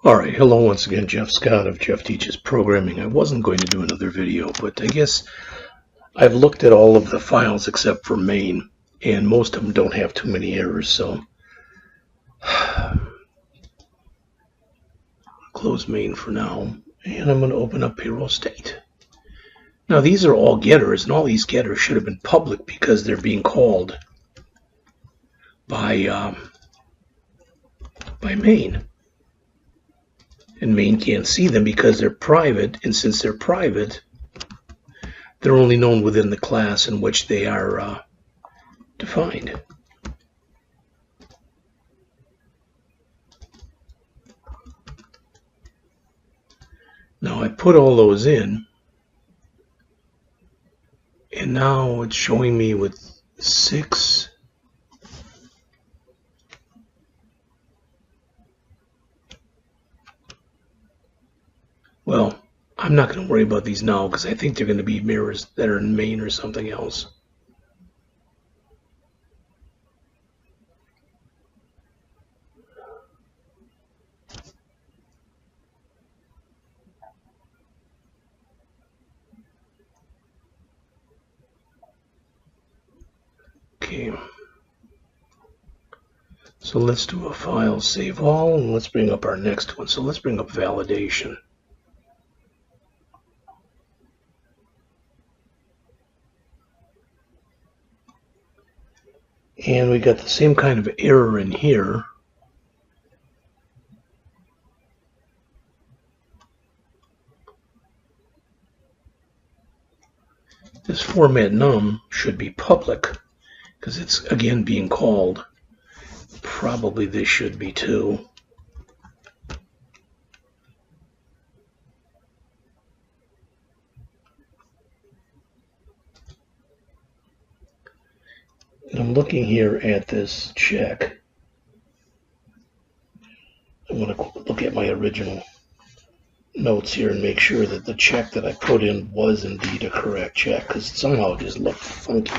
Alright, hello once again, Jeff Scott of Jeff Teaches Programming. I wasn't going to do another video, but I guess I've looked at all of the files except for main, and most of them don't have too many errors, so close main for now, and I'm going to open up payroll state. Now these are all getters, and all these getters should have been public because they're being called by main. And main can't see them because they're private, and since they're private, they're only known within the class in which they are defined. Now I put all those in, and now it's showing me with 6. Well, I'm not going to worry about these now because I think they're going to be mirrors that are in main or something else. Okay. So let's do a file save all, and let's bring up our next one. So let's bring up validation. And we got the same kind of error in here. This format num should be public because it's again being called. Probably this should be too. And I'm looking here at this check. I want to look at my original notes here and make sure that the check that I put in was indeed a correct check, because somehow it just looked funky.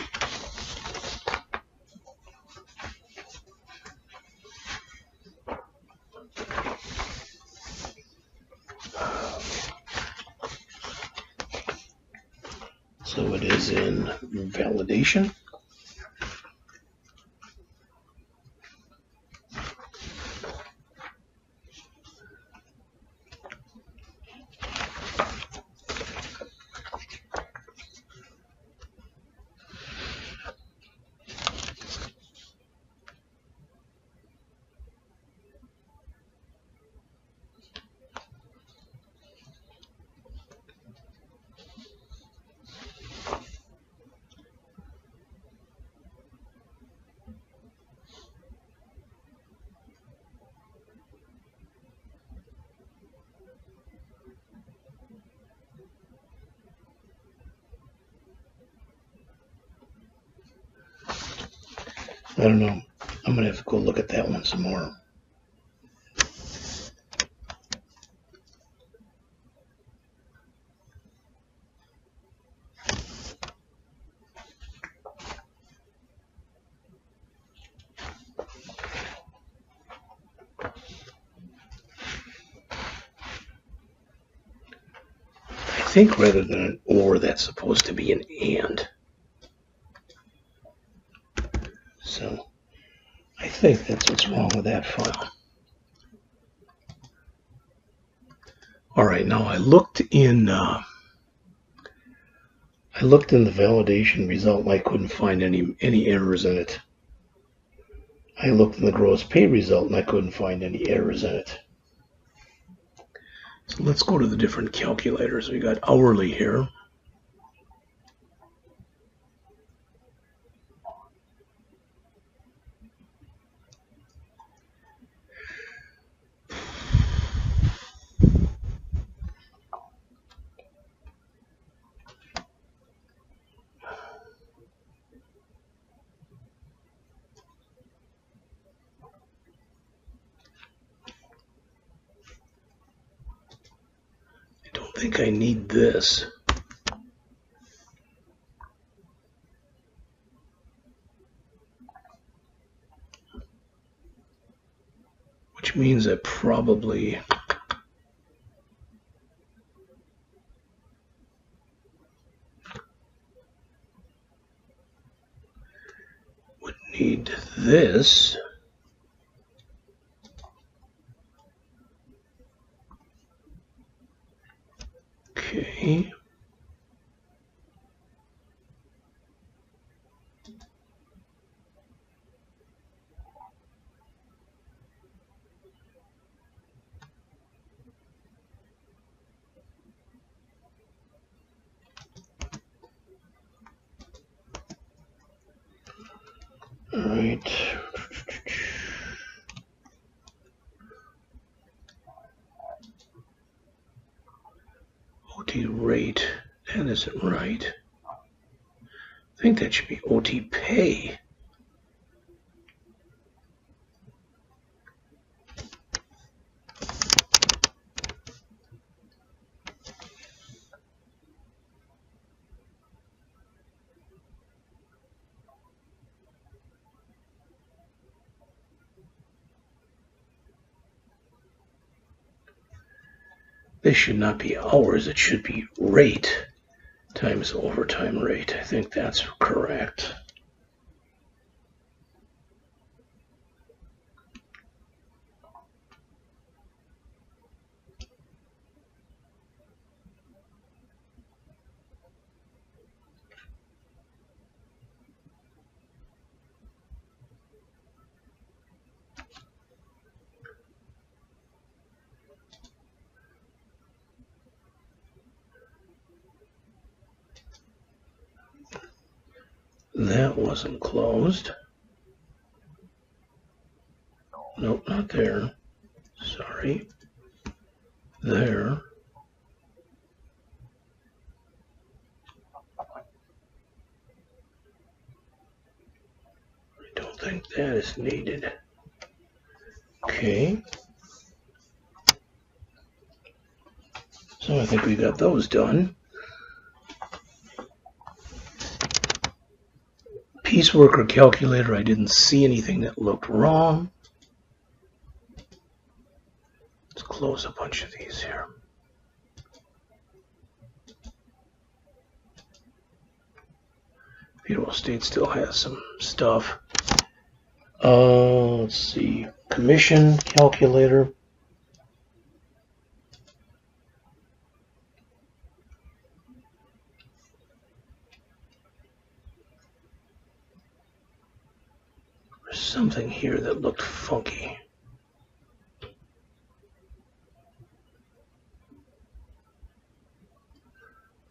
So it is in validation. I don't know. I'm going to have to go look at that one some more. I think rather than an or, that's supposed to be an and. So I think that's what's wrong with that file. All right, now I looked in the validation result, and I couldn't find any errors in it. I looked in the gross pay result, and I couldn't find any errors in it. So let's go to the different calculators. We got hourly here. I think I need this. Which means I probably need this. Okay. All right. OT rate, that isn't right. I think that should be OT pay. This should not be hours, it should be rate times overtime rate. I think that's correct. That wasn't closed. Nope, not there. Sorry. There. I don't think that is needed. Okay. So I think we got those done. Piece worker calculator, I didn't see anything that looked wrong. Let's close a bunch of these here. Payroll state still has some stuff. Let's see. Commission calculator. There's something here that looked funky.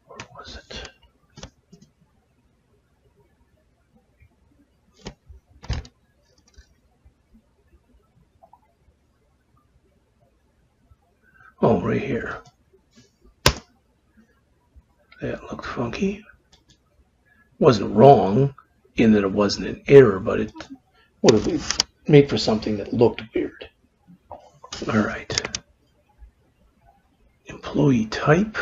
Where was it? Oh, right here. That looked funky. Wasn't wrong in that it wasn't an error, but it would have made for something that looked weird. All right. Employee type.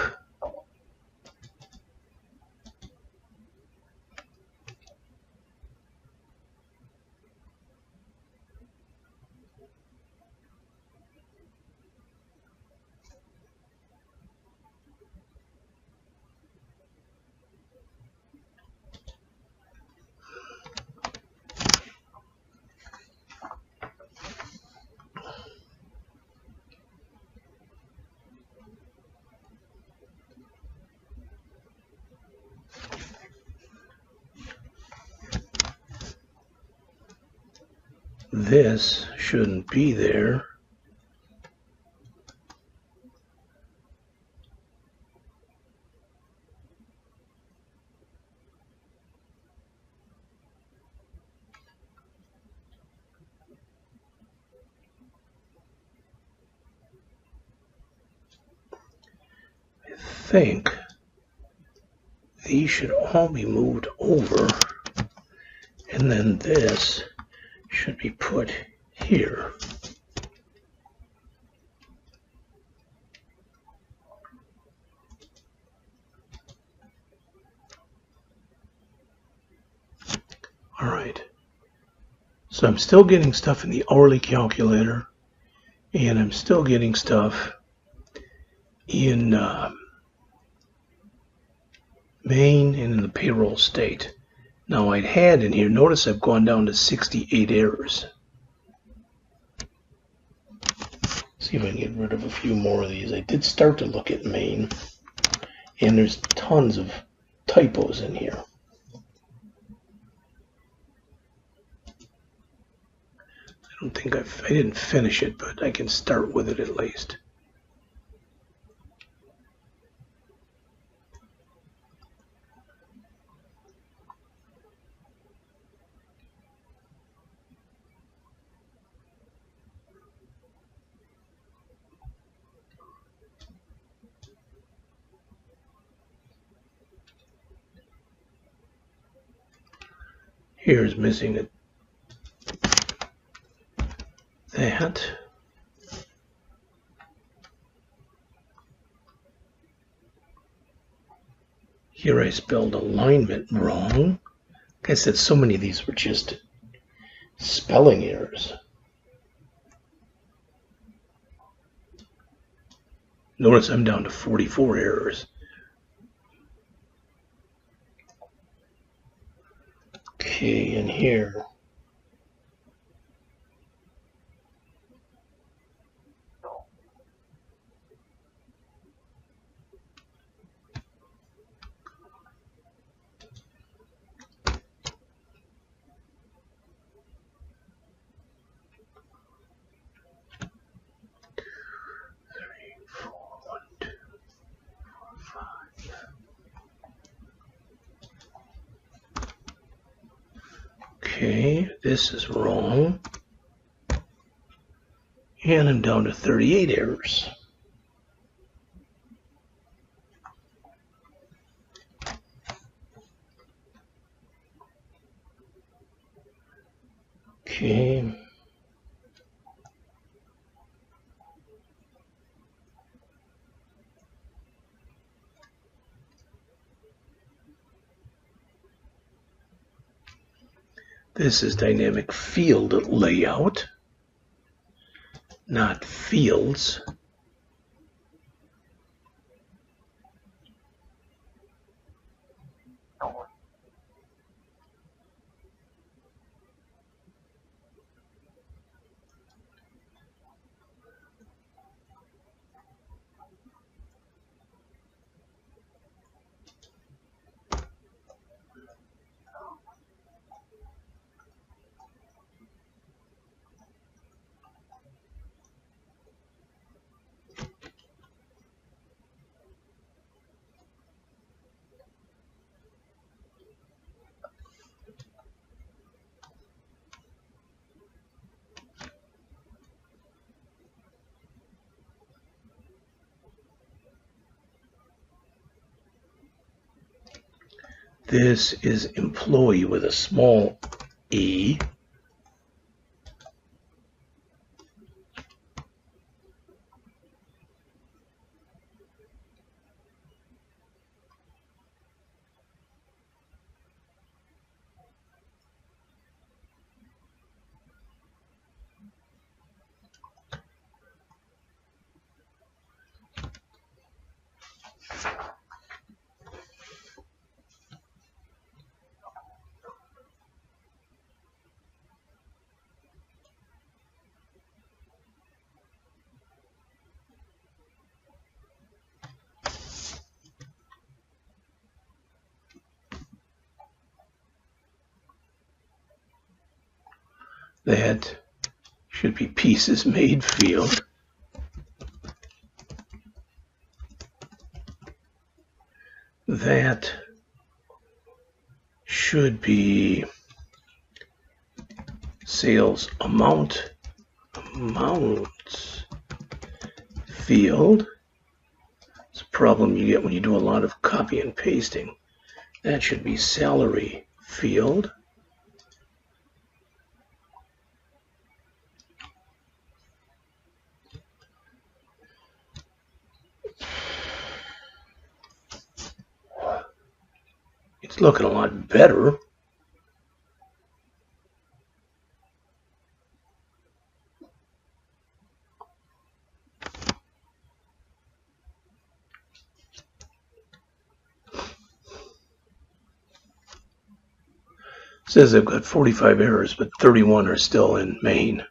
This shouldn't be there. I think these should all be moved over, and then this should be put here. All right. So I'm still getting stuff in the hourly calculator, and I'm still getting stuff in main and in the payroll state. Now I'd had in here, notice I've gone down to 68 errors. See if I can get rid of a few more of these. I did start to look at main, and there's tons of typos in here. I don't think I didn't finish it, but I can start with it at least. Here's missing it. That. Here I spelled alignment wrong. Like I said, so many of these were just spelling errors. Notice I'm down to 44 errors. Okay, and here. Okay, this is wrong. And I'm down to 38 errors. Okay. This is dynamic field layout, not fields. This is employee with a small e. That should be pieces made field. That should be sales amount field. It's a problem you get when you do a lot of copy and pasting. That should be salary field. It's looking a lot better. says I've got 45 errors, but 31 are still in main.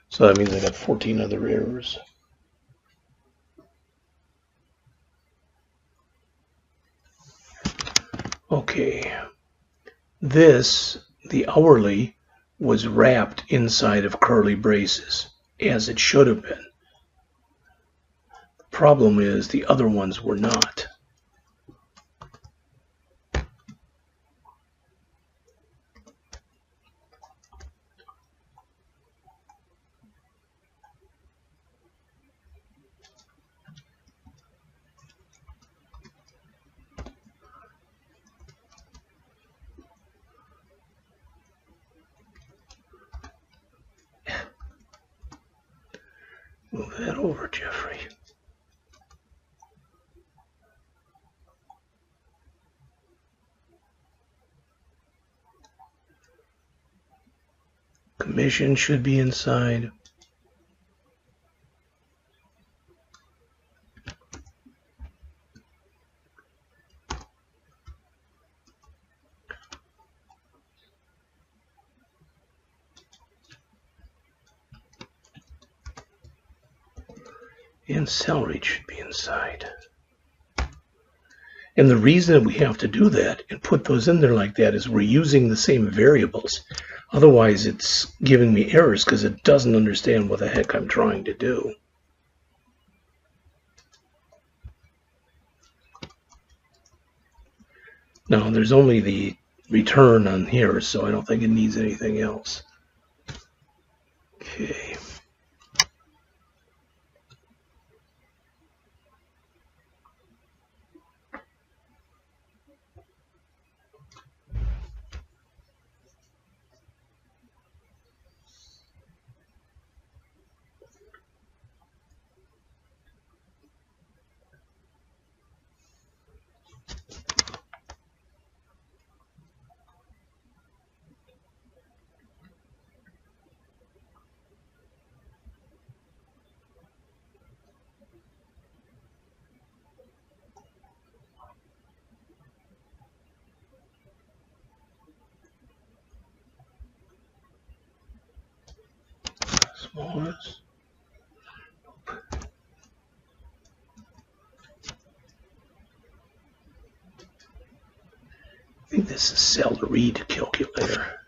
So that means I got 14 other errors. Okay. This, the hourly, was wrapped inside of curly braces, as it should have been. The problem is the other ones were not. Move that over, Jeffrey. Commission should be inside. And salary should be inside. And the reason we have to do that and put those in there like that is we're using the same variables. Otherwise, it's giving me errors because it doesn't understand what the heck I'm trying to do. Now, there's only the return on here, so I don't think it needs anything else. Okay. Smallest. I think this is cell to read calculator.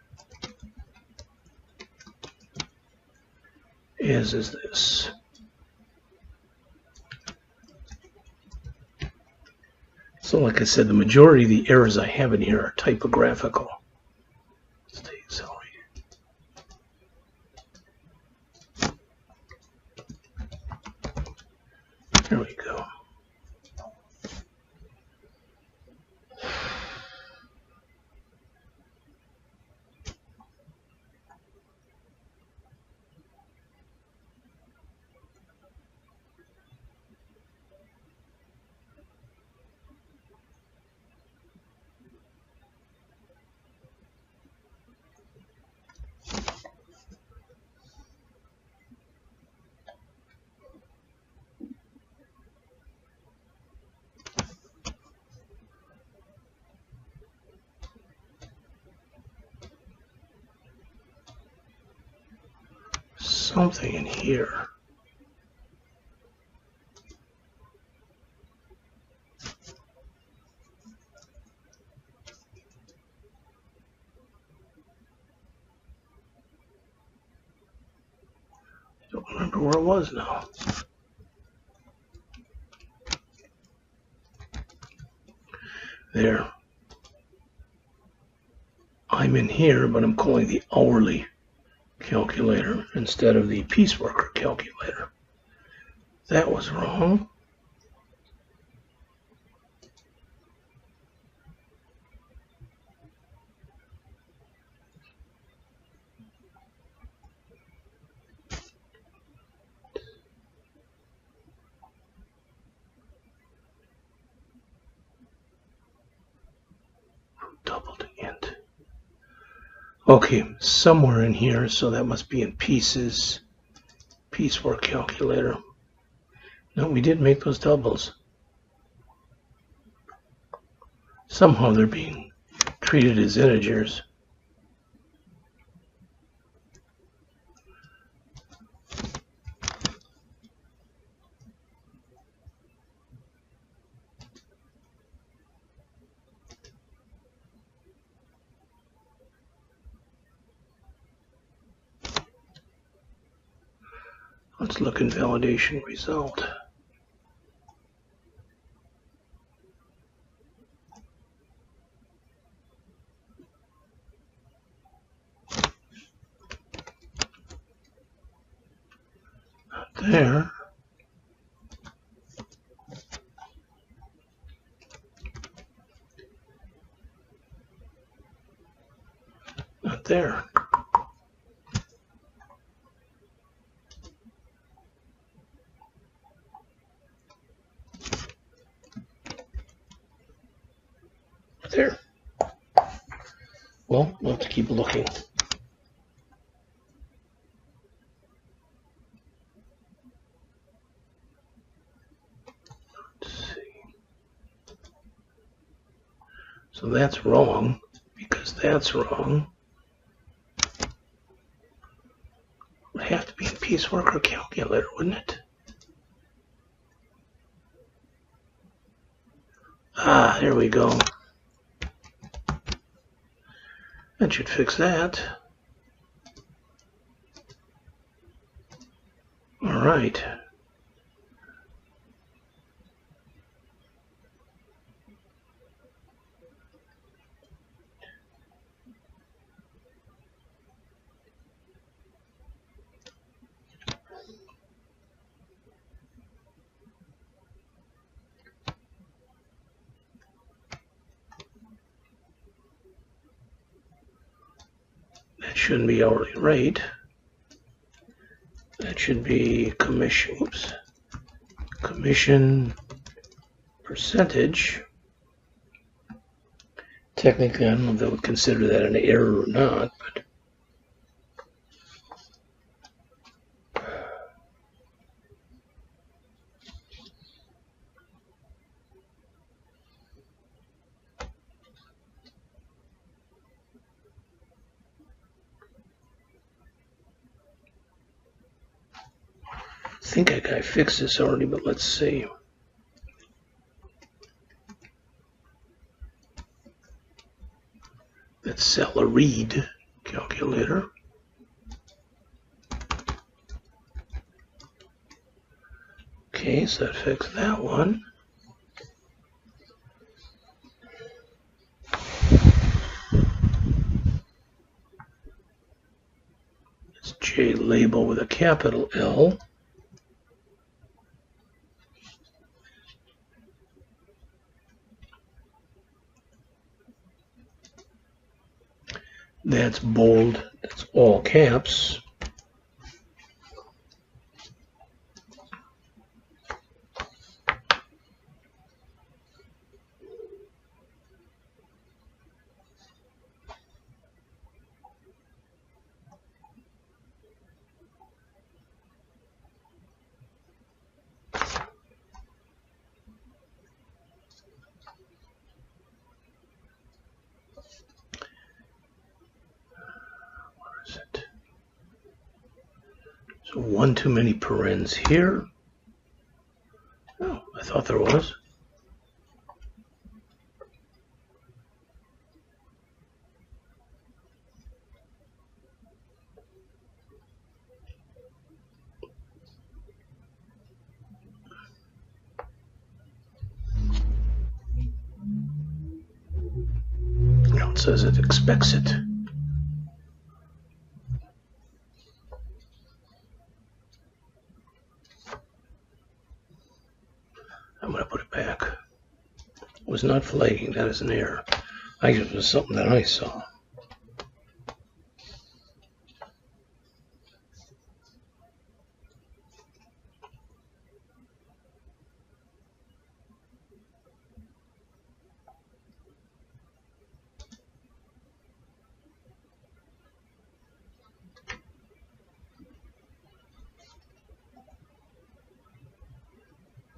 As is this. So like I said, the majority of the errors I have in here are typographical. State salary. There we go. Something in here. I don't remember where it was now. There. I'm in here, but I'm calling the hourly calculator instead of the piece worker calculator. That was wrong. Doubled int. Okay, somewhere in here, so that must be in pieces. Piecework calculator. No, we did make those doubles. Somehow they're being treated as integers. Let's look in validation result. Not there. Not there. There. Well, we'll have to keep looking. Let's see. So that's wrong, because that's wrong. It would have to be in piecework or calculator, wouldn't it? Ah, there we go. That should fix that. All right. That shouldn't be hourly rate. That should be commission. Oops. Commission percentage. Technically, I don't know if they would consider that an error or not, but I think I fixed this already, but let's see. Let's sell a read calculator. Okay, so that fixed that one. It's J label with a capital L. That's bold, that's all caps. So one too many parens here. Oh, I thought there was. No, it says it expects it. I'm going to put it back. It was not flagging, that is an error. I guess it was something that I saw.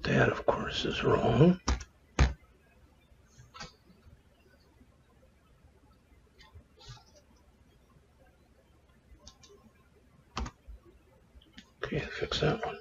That, of course, is wrong. Okay, fix that one.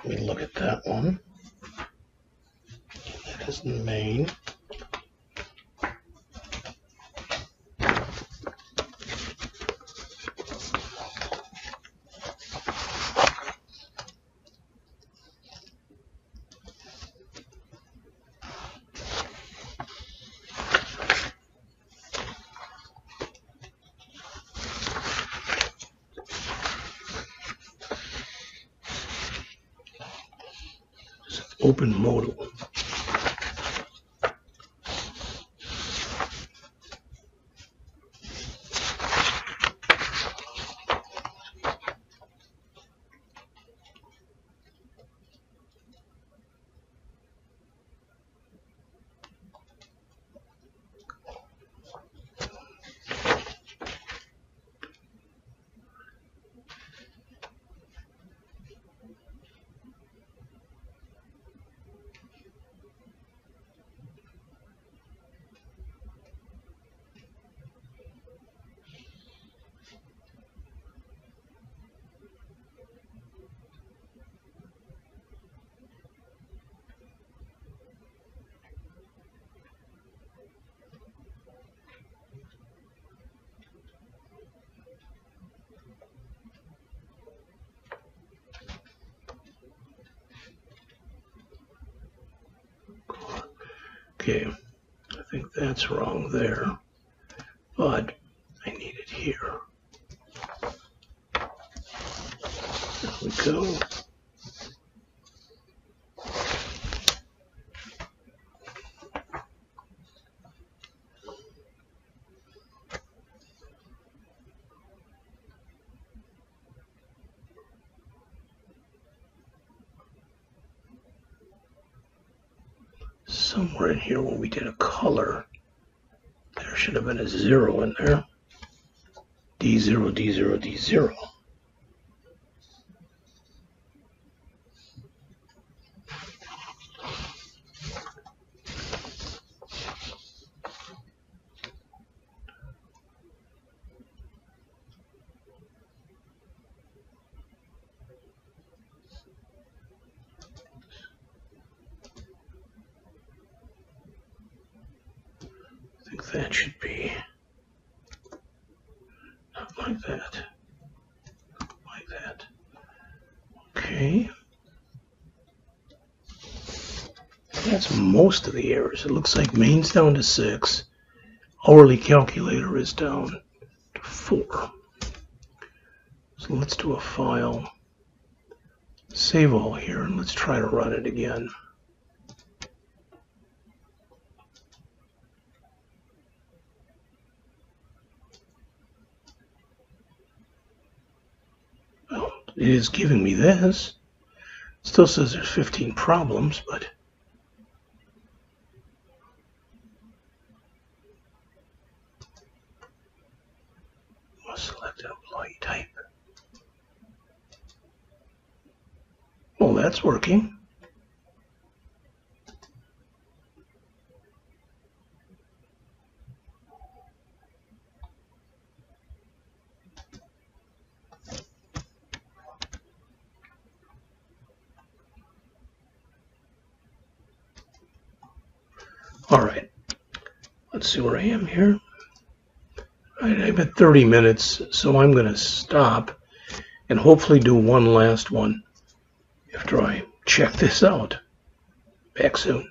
Let me look at that one. That is the main. Open modal. Okay, I think that's wrong there, but I need it here. There we go. Somewhere in here when we did a color, there should have been a 0 in there. D0, D0, D0. I think that should be not like that, like that. Okay. That's most of the errors. It looks like main's down to 6. Hourly calculator is down to 4. So let's do a file, save all here, and let's try to run it again. Well, it is giving me this. It still says there's 15 problems, but select an employee type. Well, that's working. All right, let's see where I am here. All right, I'm at 30 minutes, so I'm going to stop and hopefully do one last one after I check this out. Back soon.